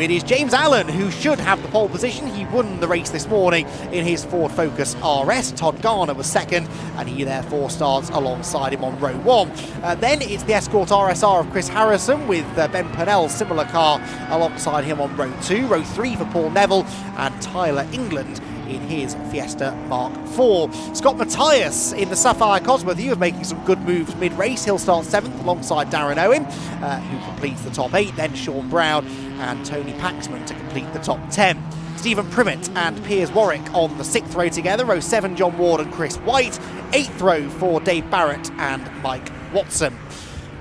It is James Allen who should have the pole position. He won the race this morning in his Ford Focus RS. Todd Garner was second, and he therefore starts alongside him on row one. Then it's the Escort RSR of Chris Harrison with Ben Purnell's similar car alongside him on row two. Row three for Paul Neville and Tyler England in his Fiesta Mark IV. Scott Matthias in the Sapphire Cosworth, he was making some good moves mid-race. He'll start 7th alongside Darren Owen, who completes the top 8. Then Sean Brown and Tony Paxman to complete the top 10. Stephen Primmett and Piers Warwick on the 6th row together. Row 7, John Ward and Chris White. 8th row for Dave Barrett and Mike Watson.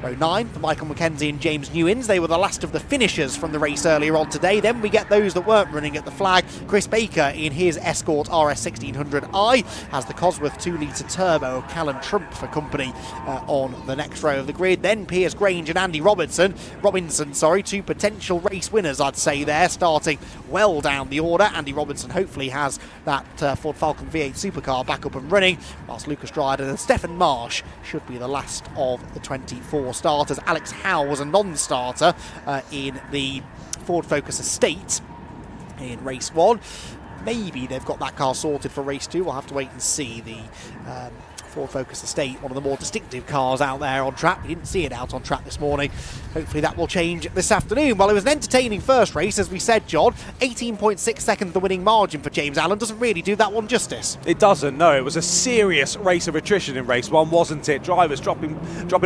Row 9 for Michael McKenzie and James Newins. They were the last of the finishers from the race earlier on today. Then we get those that weren't running at the flag. Chris Baker in his Escort RS 1600i has the Cosworth 2-litre turbo of Callum Trump for company on the next row of the grid. Then Piers Grange and Andy Robinson, two potential race winners, I'd say there, starting well down the order. Andy Robinson hopefully has that Ford Falcon V8 supercar back up and running, whilst Lucas Dryden and Stefan Marsh should be the last of the 24 starters. Alex Howe was a non-starter in the Ford Focus Estate in race 1. Maybe they've got that car sorted for race 2. We'll have to wait and see. The Ford Focus Estate, one of the more distinctive cars out there on track. We didn't see it out on track this morning. Hopefully that will change this afternoon. Well, it was an entertaining first race, as we said, John. 18.6 seconds the winning margin for James Allen. Doesn't really do that one justice. It doesn't, no. It was a serious race of attrition in race 1, wasn't it? Drivers dropping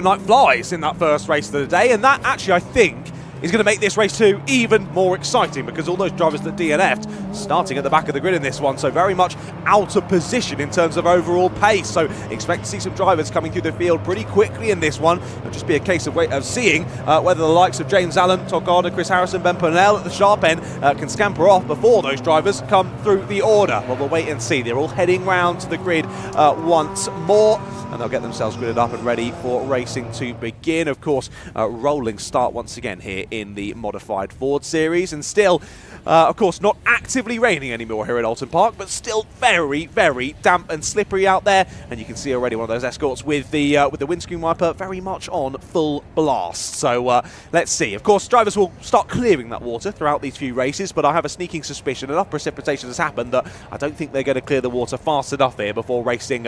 like flies in that first race of the day, and that actually, I think, is going to make this race 2 even more exciting, because all those drivers that DNF'd starting at the back of the grid in this one, so very much out of position in terms of overall pace. So expect to see some drivers coming through the field pretty quickly in this one. It'll just be a case of seeing whether the likes of James Allen, Todd Gardner, Chris Harrison, Ben Purnell at the sharp end can scamper off before those drivers come through the order. Well, we'll wait and see. They're all heading round to the grid once more, and they'll get themselves gridded up and ready for racing to begin. Of course, rolling start once again here in the modified Ford series, and still of course not actively raining anymore here at Oulton Park, but still very, very damp and slippery out there, and you can see already one of those Escorts with the windscreen wiper very much on full blast. So let's see. Of course, drivers will start clearing that water throughout these few races, but I have a sneaking suspicion enough precipitation has happened that I don't think they're going to clear the water fast enough here before racing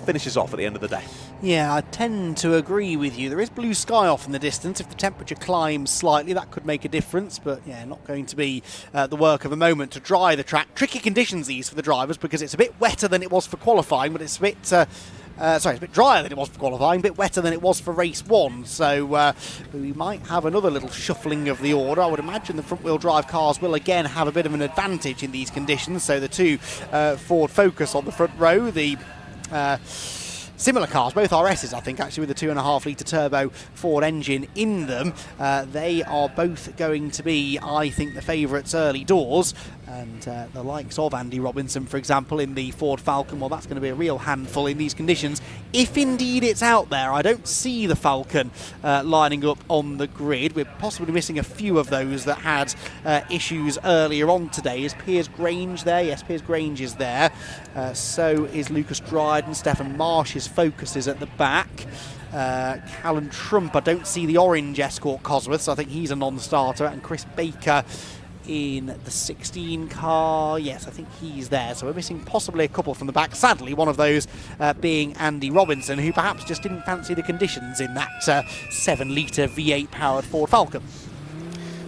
finishes off at the end of the day. Yeah, I tend to agree with you. There is blue sky off in the distance. If the temperature climbs slightly, that could make a difference, but yeah, not going to be the work of a moment to dry the track. Tricky conditions these for the drivers, because it's a bit wetter than it was for qualifying, but it's a bit it's a bit drier than it was for qualifying, a bit wetter than it was for race 1. So we might have another little shuffling of the order. I would imagine the front-wheel drive cars will again have a bit of an advantage in these conditions. So the two Ford Focus on the front row, the similar cars, both RSs, I think, actually, with the 2.5-litre turbo Ford engine in them. They are both going to be, I think, the favourites early doors. And the likes of Andy Robinson, for example, in the Ford Falcon, well, that's going to be a real handful in these conditions, if indeed it's out there. I don't see the Falcon lining up on the grid. We're possibly missing a few of those that had issues earlier on today. Is Piers Grange there? Yes, Piers Grange is there. So is Lucas Dryden. Stefan Marsh's Focus is at the back. Callum Trump, I don't see the orange Escort Cosworth, so I think he's a non-starter. And Chris Baker in the 16 car, yes, I think he's there. So we're missing possibly a couple from the back. Sadly, one of those being Andy Robinson, who perhaps just didn't fancy the conditions in that 7-litre V8 powered Ford Falcon.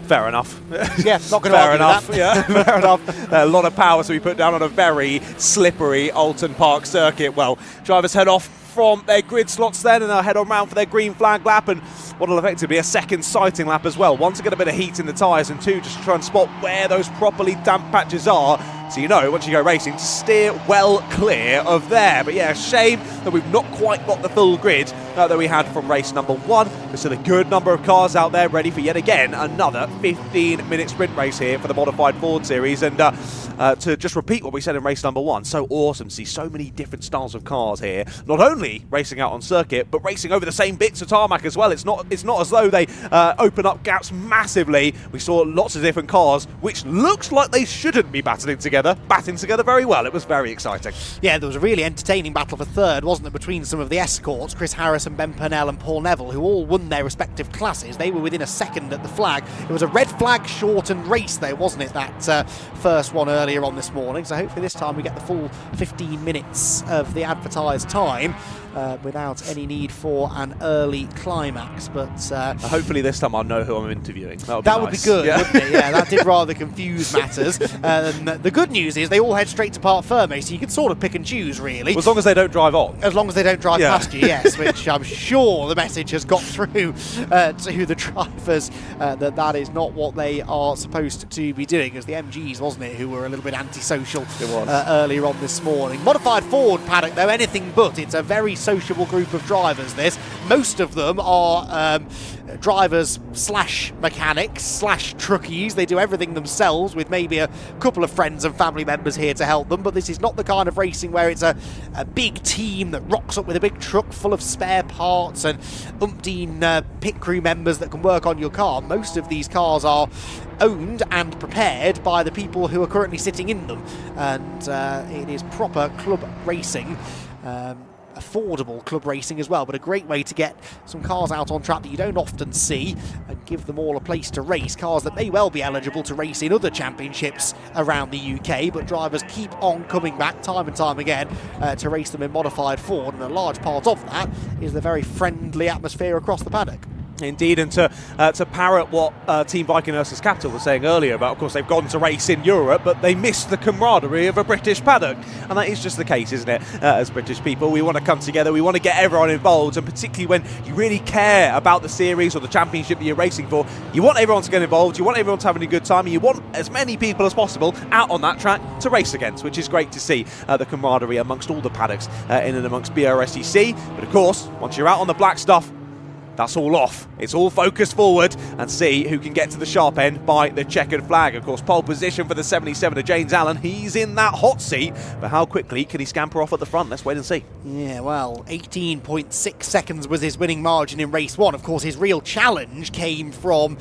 Fair enough. Yeah, not going to argue enough. That. Yeah, fair enough. A lot of power to be put down on a very slippery Oulton Park circuit. Well, drivers head off from their grid slots then, and they'll head on round for their green flag lap, and what will effectively be a second sighting lap as well. One, to get a bit of heat in the tyres, and two, just to try and spot where those properly damp patches are, so you know, once you go racing, to steer well clear of there. But yeah, shame that we've not quite got the full grid that we had from race number 1. There's still a good number of cars out there ready for yet again another 15-minute sprint race here for the modified Ford series. And to just repeat what we said in race number 1, so awesome to see so many different styles of cars here, not only racing out on circuit, but racing over the same bits of tarmac as well. It's not as though they open up gaps massively. We saw lots of different cars, which looks like they shouldn't be batting together very well. It was very exciting. Yeah, there was a really entertaining battle for third, wasn't wasn't it, between some of the escorts, Chris Harris and Ben Purnell and Paul Neville, who all won their respective classes. They were within a second at the flag. It was a red flag shortened race though, wasn't it, that first one earlier on this morning. So hopefully this time we get the full 15 minutes of the advertised time without any need for an early climax. But hopefully this time I'll know who I'm interviewing. That would be good, wouldn't it? Yeah, that did rather confuse matters. And the good news is they all head straight to Parc Fermé, so you can sort of pick and choose, really. As long as they don't drive on. As long as they don't drive past you, yes, which I'm sure the message has got through to the drivers that is not what they are supposed to be doing. It was the MGs, wasn't it, who were a little bit antisocial earlier on this morning. Modified Ford paddock, though, anything but. It's a very sociable group of drivers, this. Most of them are drivers slash mechanics slash truckies. They do everything themselves with maybe a couple of friends and family members here to help them, but this is not the kind of racing where it's a big team that rocks up with a big truck full of spare parts and umpteen pit crew members that can work on your car. Most of these cars are owned and prepared by the people who are currently sitting in them, and it is proper club racing. Affordable club racing as well, but a great way to get some cars out on track that you don't often see and give them all a place to race. Cars that may well be eligible to race in other championships around the UK, but drivers keep on coming back time and time again to race them in Modified Ford, and a large part of that is the very friendly atmosphere across the paddock. Indeed, and to parrot what Team Viking Ursus Capital was saying earlier about, of course, they've gone to race in Europe, but they missed the camaraderie of a British paddock. And that is just the case, isn't it? As British people, we want to come together, we want to get everyone involved, and particularly when you really care about the series or the championship that you're racing for, you want everyone to get involved, you want everyone to have a good time, and you want as many people as possible out on that track to race against, which is great to see the camaraderie amongst all the paddocks in and amongst BRSCC. But of course, once you're out on the black stuff, that's all off. It's all focused forward and see who can get to the sharp end by the checkered flag. Of course, pole position for the 77 of James Allen. He's in that hot seat, but how quickly can he scamper off at the front? Let's wait and see. Yeah, well, 18.6 seconds was his winning margin in race one. Of course, his real challenge came from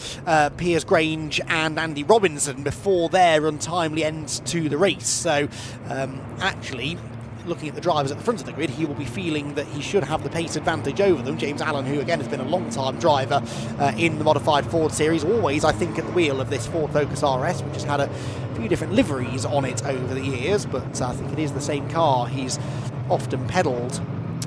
Piers Grange and Andy Robinson before their untimely ends to the race. So, actually, looking at the drivers at the front of the grid, he will be feeling that he should have the pace advantage over them. James Allen, who again has been a long-time driver in the Modified Ford series, always, I think, at the wheel of this Ford Focus RS, which has had a few different liveries on it over the years, but I think it is the same car he's often pedalled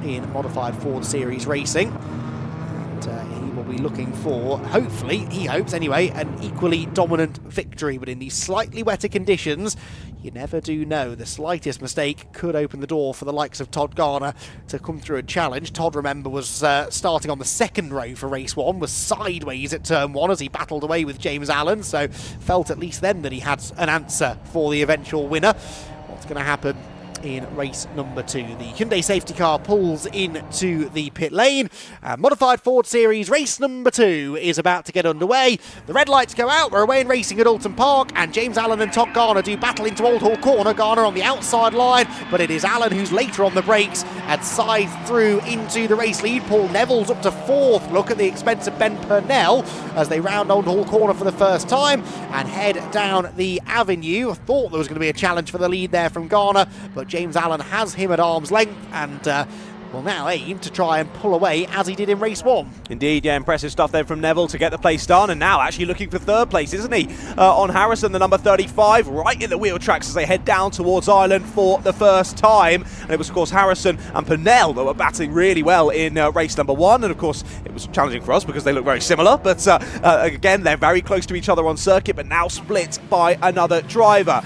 in Modified Ford series racing. And he will be looking for, hopefully, he hopes anyway, an equally dominant victory. But in these slightly wetter conditions, you never do know. The slightest mistake could open the door for the likes of Todd Garner to come through and challenge. Todd, remember, was starting on the second row for race one, was sideways at turn one as he battled away with James Allen, so felt at least then that he had an answer for the eventual winner. What's going to happen in race number 2? The Hyundai safety car pulls into the pit lane. Modified Ford Series race number 2 is about to get underway. The red lights go out. We're away in racing at Oulton Park, and James Allen and Todd Garner do battle into Old Hall Corner. Garner on the outside line, but it is Allen who's later on the brakes and scythes through into the race lead. Paul Neville's up to 4th. Look at the expense of Ben Purnell as they round Old Hall Corner for the first time and head down the avenue. I thought there was going to be a challenge for the lead there from Garner, but James Allen has him at arm's length and will now aim to try and pull away as he did in race 1. Indeed, yeah, impressive stuff then from Neville to get the place done, and now actually looking for 3rd place, isn't he? On Harrison, the number 35, right in the wheel tracks as they head down towards Ireland for the first time. And it was, of course, Harrison and Purnell that were battling really well in race number 1, and of course it was challenging for us because they look very similar, but again, they're very close to each other on circuit, but now split by another driver.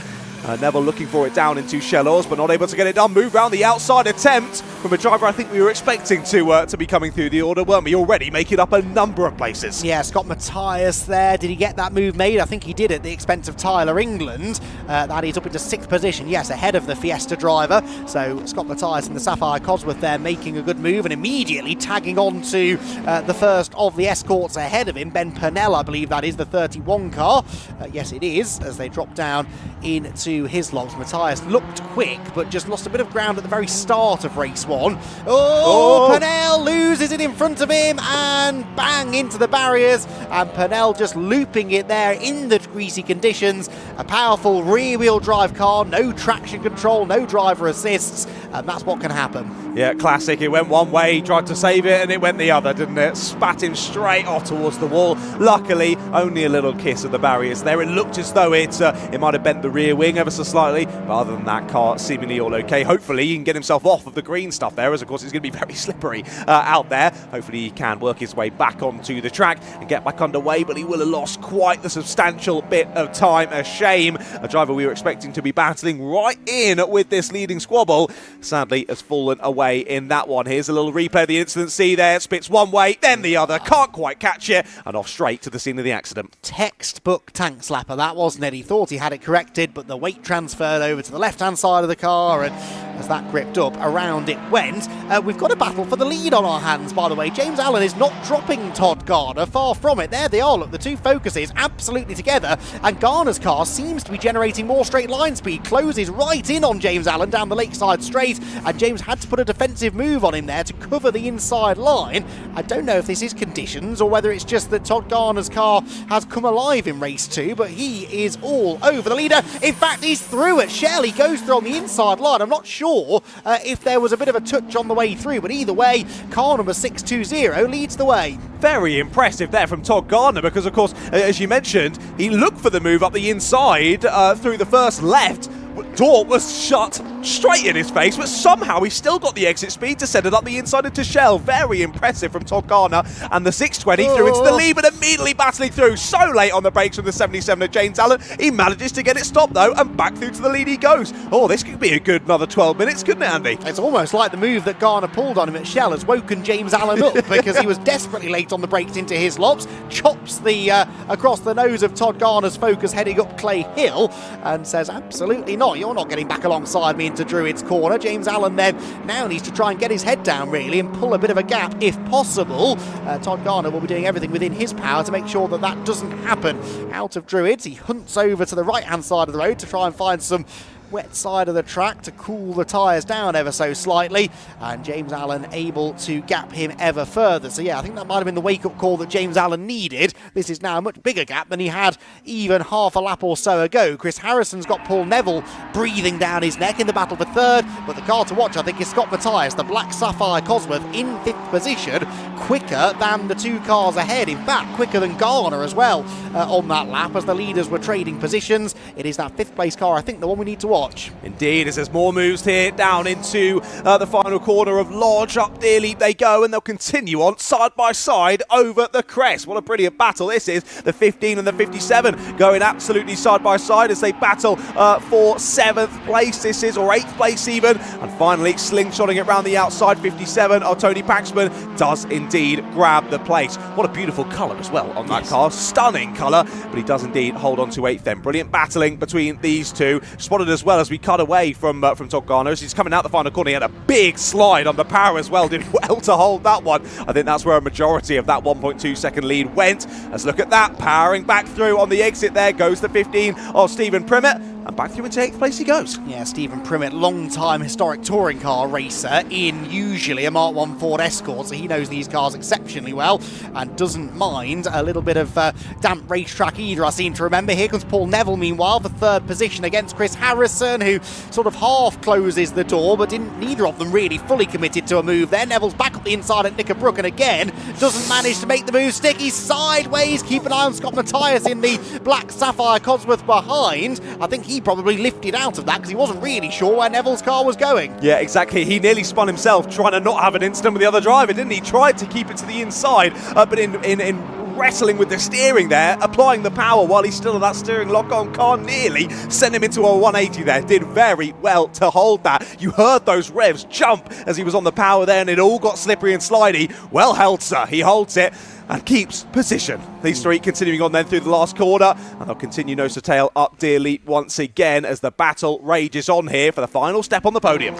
Neville looking for it down into Shellos, but not able to get it done. Move round the outside attempt from a driver I think we were expecting to be coming through the order, weren't we? Already making up a number of places. Yeah, Scott Matthias there. Did he get that move made? I think he did at the expense of Tyler England. That is up into 6th position, yes, ahead of the Fiesta driver. So Scott Matthias and the Sapphire Cosworth there making a good move and immediately tagging on to the first of the escorts ahead of him. Ben Purnell, I believe that is the 31 car. Yes, it is, as they drop down into his logs. Matthias looked quick, but just lost a bit of ground at the very start of race 1. Purnell loses it in front of him and bang into the barriers, and Purnell just looping it there in the greasy conditions. A powerful rear-wheel drive car, no traction control, no driver assists, and that's what can happen. Yeah, classic. It went one way, he tried to save it, and it went the other, didn't it? Spat him straight off towards the wall. Luckily, only a little kiss of the barriers there. It looked as though it might have bent the rear wing ever so slightly, but other than that, car seemingly all okay. Hopefully, he can get himself off of the green stuff there, as of course it's going to be very slippery out there. Hopefully, he can work his way back onto the track and get back underway, but he will have lost quite the substantial bit of time. A shame. A driver we were expecting to be battling right in with this leading squabble, sadly, has fallen away in that one. Here's a little replay of the incident. See there, spits one way, then the other, can't quite catch it, and off straight to the scene of the accident. Textbook tank slapper, that wasn't it? He thought he had it corrected, but the weight transferred over to the left-hand side of the car, and as that gripped up, around it went. We've got a battle for the lead on our hands, by the way. James Allen is not dropping Todd Garner, far from it. There they are, look, the two focuses absolutely together, and Garner's car seems to be generating more straight line speed, closes right in on James Allen down the Lakeside Straight, and James had to put a defensive move on him there to cover the inside line. I don't know if this is conditions or whether it's just that Todd Garner's car has come alive in race 2, but he is all over the leader. In fact, he's through at Shell. He goes through on the inside line. I'm not sure if there was a bit of a touch on the way through, but either way, car number 620 leads the way. Very impressive there from Todd Garner, because of course, as you mentioned, he looked for the move up the inside through the first left. Door was shut straight in his face, but somehow he still got the exit speed to send it up the inside into Shell. Very impressive from Todd Garner, and the 620 through into the lead, but immediately battling through so late on the brakes from the 77 of James Allen. He manages to get it stopped though, and back through to the lead he goes. Oh, this could be a good another 12 minutes, couldn't it, Andy? It's almost like the move that Garner pulled on him at Shell has woken James Allen up, because he was desperately late on the brakes into his lops, chops the across the nose of Todd Garner's Focus heading up Clay Hill, and says, absolutely not, you're not getting back alongside me into Druid's corner. James Allen then now needs to try and get his head down really and pull a bit of a gap if possible. Todd Garner will be doing everything within his power to make sure that that doesn't happen. Out of Druids, he hunts over to the right hand side of the road to try and find some wet side of the track to cool the tyres down ever so slightly, and James Allen able to gap him ever further. So yeah, I think that might have been the wake-up call that James Allen needed. This is now a much bigger gap than he had even half a lap or so ago. Chris Harrison's got Paul Neville breathing down his neck in the battle for third, but the car to watch I think is Scott Matthias, the Black Sapphire Cosworth, in 5th position, quicker than the two cars ahead, in fact quicker than Garner as well on that lap as the leaders were trading positions. It is that 5th place car, I think, the one we need to watch. Indeed, as there's more moves here down into the final corner of Lodge. Up dear leap they go, and they'll continue on side by side over the crest. What a brilliant battle this is. The 15 and the 57 going absolutely side by side as they battle for 7th place this is, or 8th place even, and finally slingshotting it round the outside. 57 of Tony Paxman does indeed grab the place. What a beautiful colour as well on that car, stunning colour, but he does indeed hold on to 8th then. Brilliant battling between these two, spotted as well as we cut away from Todd Garner as he's coming out the final corner. He had a big slide on the power as well, did well to hold that one. I think that's where a majority of that 1.2 second lead went. Let's look at that, powering back through on the exit there goes the 15 of Stephen Primmett, and back through into 8th place he goes. Yeah, Stephen Primmett, long-time historic touring car racer in usually a Mark 1 Ford Escort, so he knows these cars exceptionally well and doesn't mind a little bit of damp racetrack either, I seem to remember. Here comes Paul Neville, meanwhile, for 3rd position against Chris Harrison, who sort of half closes the door, but neither of them really fully committed to a move there. Neville's back up the inside at Knickerbrook, and again, doesn't manage to make the move stick. He's sideways. Keep an eye on Scott Matthias in the Black Sapphire Cosworth behind. I think he probably lifted out of that because he wasn't really sure where Neville's car was going. Yeah, exactly. He nearly spun himself trying to not have an incident with the other driver, didn't he? Tried to keep it to the inside, but in wrestling with the steering there, applying the power while he's still at that steering lock-on car, nearly sent him into a 180 there. Did very well to hold that. You heard those revs jump as he was on the power there, and it all got slippery and slidey. Well held, sir. He holds it and keeps position. These three continuing on then through the last corner, and they'll continue nose to tail up dear leap once again as the battle rages on here for the final step on the podium.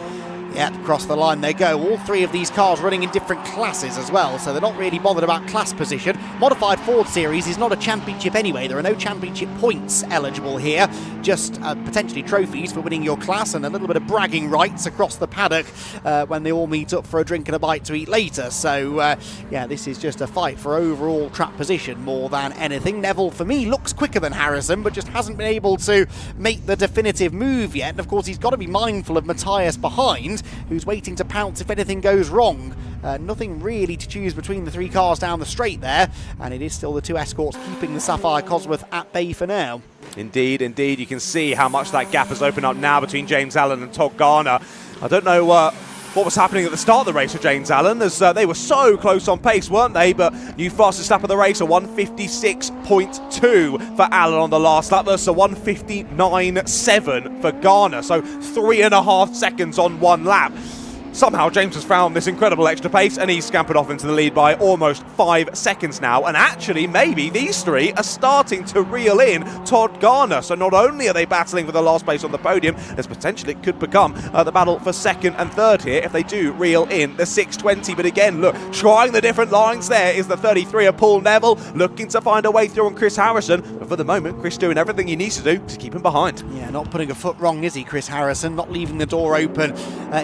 Yeah, across the line they go. All three of these cars running in different classes as well, so they're not really bothered about class position. Modified Ford Series is not a championship anyway. There are no championship points eligible here, just potentially trophies for winning your class and a little bit of bragging rights across the paddock when they all meet up for a drink and a bite to eat later. So, yeah, this is just a fight for overall track position more than anything. Neville, for me, looks quicker than Harrison, but just hasn't been able to make the definitive move yet. And, of course, he's got to be mindful of Matthias behind, who's waiting to pounce if anything goes wrong. Nothing really to choose between the 3 cars down the straight there, and it is still the 2 escorts keeping the Sapphire Cosworth at bay for now. Indeed, indeed. You can see how much that gap has opened up now between James Allen and Todd Garner. I don't know what was happening at the start of the race for James Allen, as they were so close on pace, weren't they? But new fastest lap of the race, a 156.2 for Allen on the last lap versus a 159.7 for Garner. So 3.5 seconds on 1 lap. Somehow James has found this incredible extra pace and he's scampered off into the lead by almost 5 seconds now. And actually, maybe these 3 are starting to reel in Todd Garner. So not only are they battling for the last place on the podium, as potentially it could become the battle for 2nd and 3rd here if they do reel in the 620. But again, look, trying the different lines there is the 33 of Paul Neville, looking to find a way through on Chris Harrison. But for the moment, Chris doing everything he needs to do to keep him behind. Yeah, not putting a foot wrong, is he, Chris Harrison? Not leaving the door open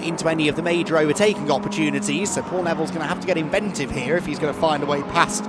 into any of the major overtaking opportunities, so Paul Neville's going to have to get inventive here if he's going to find a way past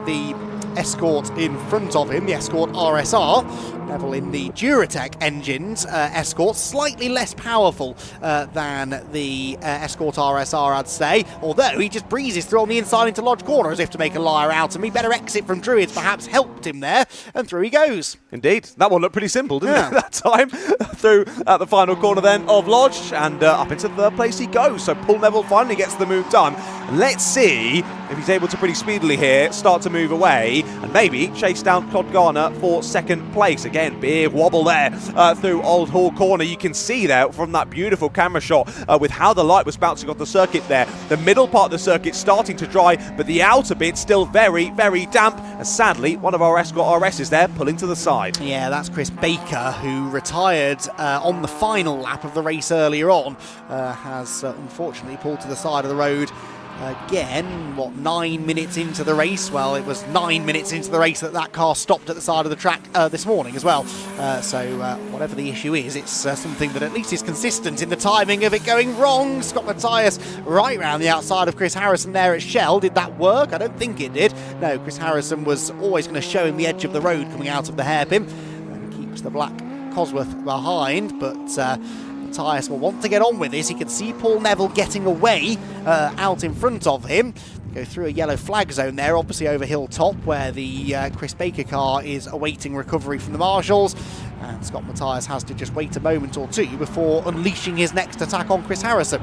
the Escort in front of him, the Escort RSR. Neville in the Duratec engines, Escort, slightly less powerful than the Escort RSR, I'd say, although he just breezes through on the inside into Lodge Corner as if to make a liar out of me. Better exit from Druids perhaps helped him there, and through he goes. Indeed, that one looked pretty simple, didn't it, that time? Through at the final corner then of Lodge, and up into 3rd place he goes. So Paul Neville finally gets the move done. Let's see if he's able to pretty speedily here start to move away and maybe chase down Todd Garner for 2nd place. Again, big wobble there through Old Hall Corner. You can see there from that beautiful camera shot with how the light was bouncing off the circuit there. The middle part of the circuit starting to dry, but the outer bit still very, very damp. And sadly, one of our Escort RS is there pulling to the side. Yeah, that's Chris Baker, who retired on the final lap of the race earlier on. Has unfortunately pulled to the side of the road. Again, 9 minutes into the race? Well, it was 9 minutes into the race that car stopped at the side of the track this morning as well. So whatever the issue is, it's something that at least is consistent in the timing of it going wrong. Scott Matthias right round the outside of Chris Harrison there at Shell. Did that work? I don't think it did. No, Chris Harrison was always going to show him the edge of the road coming out of the hairpin and keeps the black Cosworth behind, but Matthias will want to get on with this. He can see Paul Neville getting away out in front of him. Go through a yellow flag zone there, obviously over Hilltop, where the Chris Baker car is awaiting recovery from the marshals. And Scott Matthias has to just wait a moment or two before unleashing his next attack on Chris Harrison.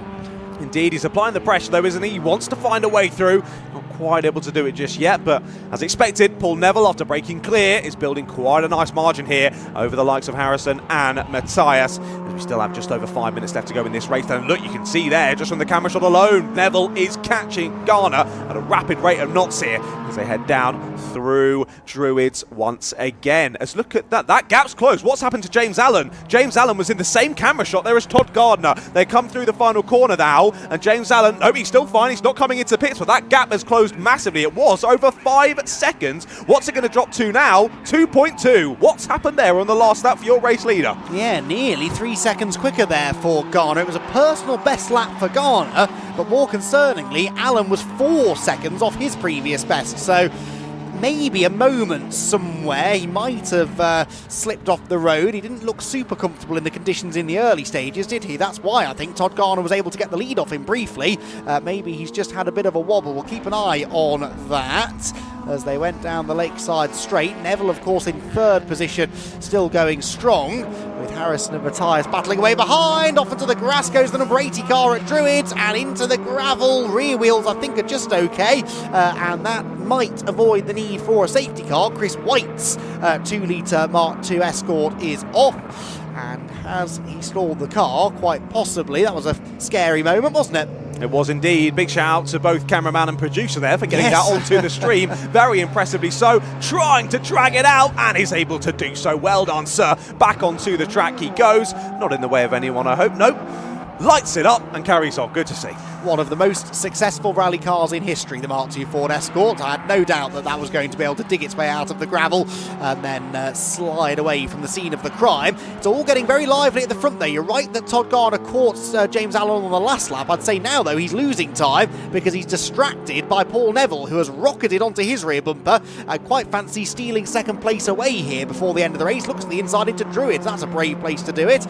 Indeed, he's applying the pressure though, isn't he? He wants to find a way through. Not quite able to do it just yet, but as expected, Paul Neville, after breaking clear, is building quite a nice margin here over the likes of Harrison and Matthias. We still have just over 5 minutes left to go in this race. And look, you can see there, just from the camera shot alone, Neville is catching Garner at a rapid rate of knots here as they head down through Druids once again. As look at that, that gap's closed. What's happened to James Allen? James Allen was in the same camera shot there as Todd Gardner. They come through the final corner now, and James Allen, no, he's still fine. He's not coming into pits, but that gap has closed massively. It was over 5 seconds. What's it going to drop to now? 2.2. What's happened there on the last lap for your race leader? Yeah, nearly 3 seconds quicker there for Garner. It was a personal best lap for Garner, but more concerningly, Allen was 4 seconds off his previous best. So maybe a moment somewhere. He might have slipped off the road. He didn't look super comfortable in the conditions in the early stages, did he? That's why I think Todd Garner was able to get the lead off him briefly. Maybe he's just had a bit of a wobble. We'll keep an eye on that as they went down the Lakeside Straight. Neville, of course, in 3rd position, still going strong, with Harrison and Matthias battling away behind. Off into the grass goes the number 80 car at Druids, and into the gravel. Rear wheels, I think, are just okay, and that might avoid the need for a safety car. Chris White's 2-litre Mark II Escort is off, and has he stalled the car? Quite possibly. That was a scary moment, wasn't it? It was indeed. Big shout out to both cameraman and producer there for getting that onto the stream. Very impressively so. Trying to drag it out, and is able to do so. Well done, sir. Back onto the track he goes. Not in the way of anyone, I hope. Nope. Lights it up and carries on. Good to see. one of the most successful rally cars in history, the Mark II Ford Escort. I had no doubt that that was going to be able to dig its way out of the gravel and then slide away from the scene of the crime. It's all getting very lively at the front there. You're right that Todd Garner caught James Allen on the last lap. I'd say now, though, he's losing time because he's distracted by Paul Neville, who has rocketed onto his rear bumper. I quite fancy stealing second place away here before the end of the race. Looks at the inside into Druids. That's a brave place to do it.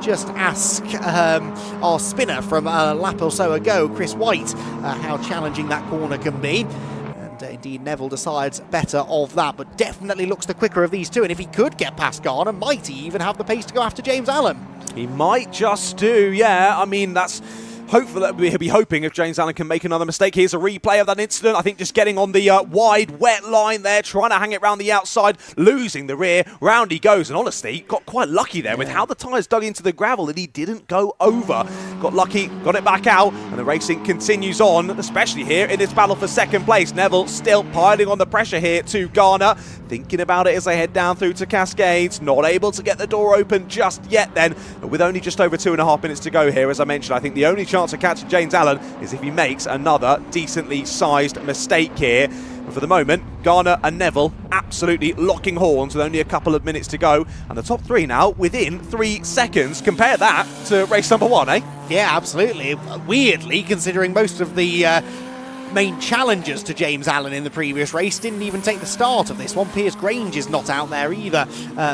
Just ask our spinner from a lap or so ago, Chris White, how challenging that corner can be. And indeed, Neville decides better of that, but definitely looks the quicker of these two. And if he could get past Garner, might he even have the pace to go after James Allen? He might just do, yeah. I mean, that's... Hopefully, he'll be hoping if James Allen can make another mistake. Here's a replay of that incident. I think just getting on the wide, wet line there, trying to hang it round the outside, losing the rear. Round he goes, and honestly, got quite lucky there with how the tyres dug into the gravel that he didn't go over. Got lucky, got it back out, and the racing continues on, especially here in this battle for second place. Neville still piling on the pressure here to Garner, thinking about it as they head down through to Cascades. Not able to get the door open just yet then, but with only just over 2.5 minutes to go here, as I mentioned, I think the only chance of catching James Allen is if he makes another decently sized mistake here. And for the moment, Garner and Neville absolutely locking horns with only a couple of minutes to go, and the top three now within 3 seconds. Compare that to race number 1, eh? Yeah, absolutely. Weirdly, considering most of the main challengers to James Allen in the previous race didn't even take the start of this one. Piers Grange is not out there either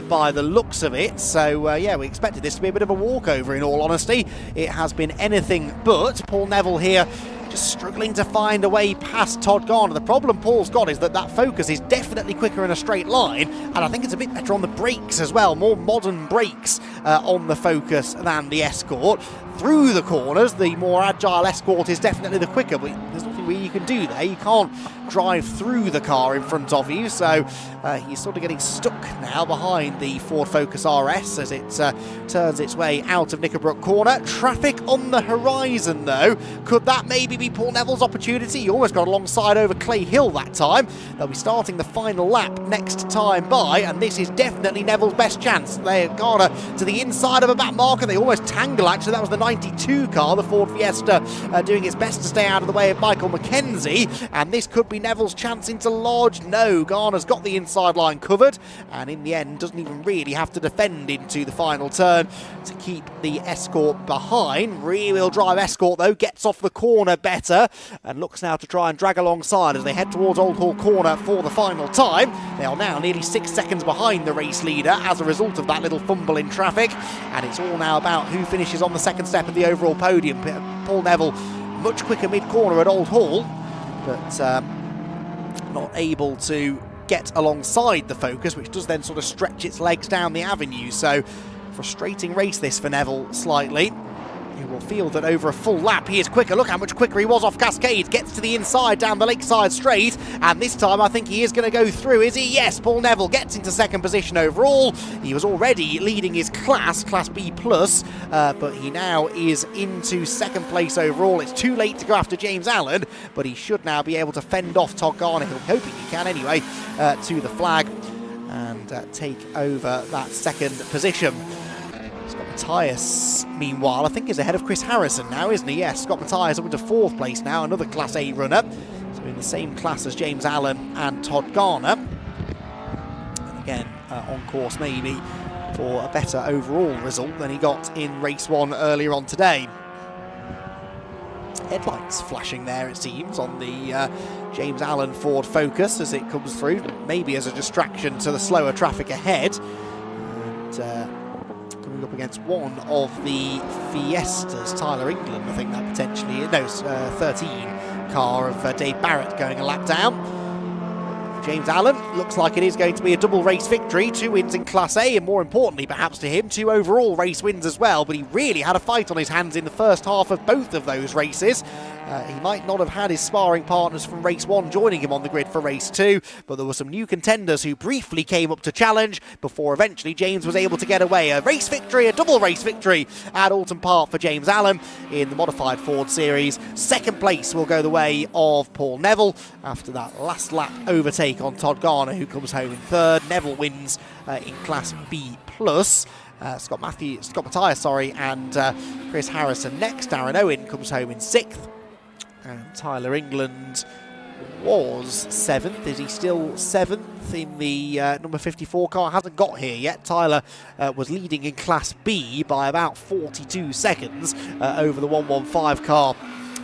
by the looks of it. So, yeah, we expected this to be a bit of a walkover, in all honesty. It has been anything but. Paul Neville here just struggling to find a way past Todd Garner. The problem Paul's got is that that Focus is definitely quicker in a straight line, and I think it's a bit better on the brakes as well. More modern brakes on the Focus than the Escort. Through the corners, the more agile Escort is definitely the quicker, but there's nothing really you can do there. You can't drive through the car in front of you, so he's sort of getting stuck now behind the Ford Focus RS as it turns its way out of Knickerbrook Corner. Traffic on the horizon, though. Could that maybe be Paul Neville's opportunity? He almost got alongside over Clay Hill that time. They'll be starting the final lap next time by, and this is definitely Neville's best chance. They have Garner to the inside of a back marker. They almost tangle, actually. That was the 92 car, the Ford Fiesta, doing its best to stay out of the way of Michael McKenzie, and this could be Neville's chance into Lodge. No, Garner's got the inside line covered, and in the end doesn't even really have to defend into the final turn to keep the Escort behind. Rear-wheel drive Escort, though, gets off the corner better and looks now to try and drag alongside as they head towards Old Hall Corner for the final time. They are now nearly 6 seconds behind the race leader as a result of that little fumble in traffic, and it's all now about who finishes on the second step of the overall podium. Paul Neville much quicker mid-corner at Old Hall, but not able to get alongside the Focus, which does then sort of stretch its legs down the avenue. So frustrating race this for Neville slightly. He will feel that over a full lap he is quicker. Look how much quicker he was off Cascades. Gets to the inside down the Lakeside Straight, and this time I think he is going to go through, is he? Yes, Paul Neville gets into second position overall. He was already leading his class B+, but he now is into second place overall. It's too late to go after James Allen, but he should now be able to fend off Todd Garner. He'll be hoping he can anyway, to the flag and take over that second position. Scott Matthias, meanwhile, I think is ahead of Chris Harrison now, isn't he? Yes, Scott Matthias up into fourth place now, another Class A runner. So in the same class as James Allen and Todd Garner. And again, on course maybe for a better overall result than he got in race 1 earlier on today. Headlights flashing there, it seems, on the James Allen Ford Focus as it comes through, maybe as a distraction to the slower traffic ahead. And coming up against one of the Fiestas, Tyler England, I think that potentially, no, 13 car of Dave Barrett going a lap down. James Allen, looks like it is going to be a double race victory, 2 wins in Class A, and more importantly perhaps to him, 2 overall race wins as well, but he really had a fight on his hands in the first half of both of those races. He might not have had his sparring partners from race 1 joining him on the grid for race 2, but there were some new contenders who briefly came up to challenge before eventually James was able to get away. A race victory, a double race victory at Oulton Park for James Allen in the modified Ford Series. Second place will go the way of Paul Neville after that last lap overtake on Todd Garner, who comes home in third. Neville wins in Class B+. Scott Matthias, and Chris Harrison next. Darren Owen comes home in 6th. And Tyler England was 7th. Is he still 7th in the number 54 car? Hasn't got here yet. Tyler was leading in Class B by about 42 seconds over the 115 car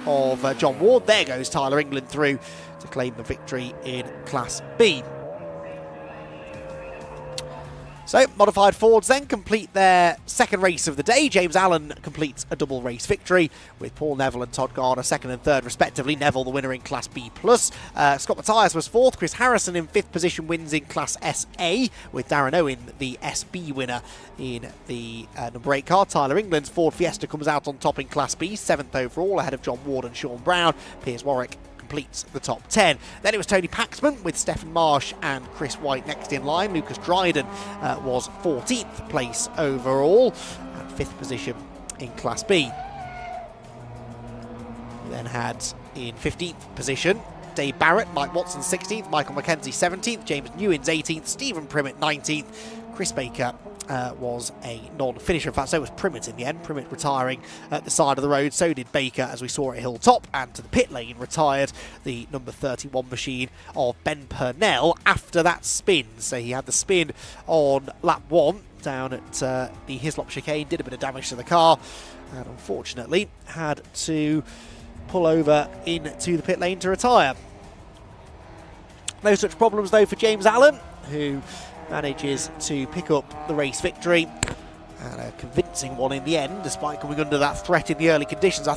of John Ward. There goes Tyler England through to claim the victory in Class B. So, modified Fords then complete their second race of the day. James Allen completes a double race victory with Paul Neville and Todd Garner 2nd and 3rd respectively. Neville the winner in Class B+. Scott Matthias was 4th. Chris Harrison in 5th position wins in Class SA with Darren Owen the SB winner in the number 8 car. Tyler England's Ford Fiesta comes out on top in Class B, 7th overall ahead of John Ward and Sean Brown. Piers Warwick completes the top 10. Then it was Tony Paxman with Stephen Marsh and Chris White next in line. Lucas Dryden was 14th place overall and 5th position in Class B. We then had in 15th position Dave Barrett, Mike Watson 16th, Michael McKenzie 17th, James Newins 18th, Stephen Primmett 19th, Chris Baker was a non-finisher. In fact, so was Primmett in the end. Primmett retiring at the side of the road. So did Baker, as we saw at Hilltop. And to the pit lane retired the number 31 machine of Ben Purnell after that spin. So he had the spin on lap 1 down at the Hislop chicane, did a bit of damage to the car, and unfortunately had to pull over into the pit lane to retire. No such problems though for James Allen, who manages to pick up the race victory, and a convincing one in the end, despite coming under that threat in the early conditions.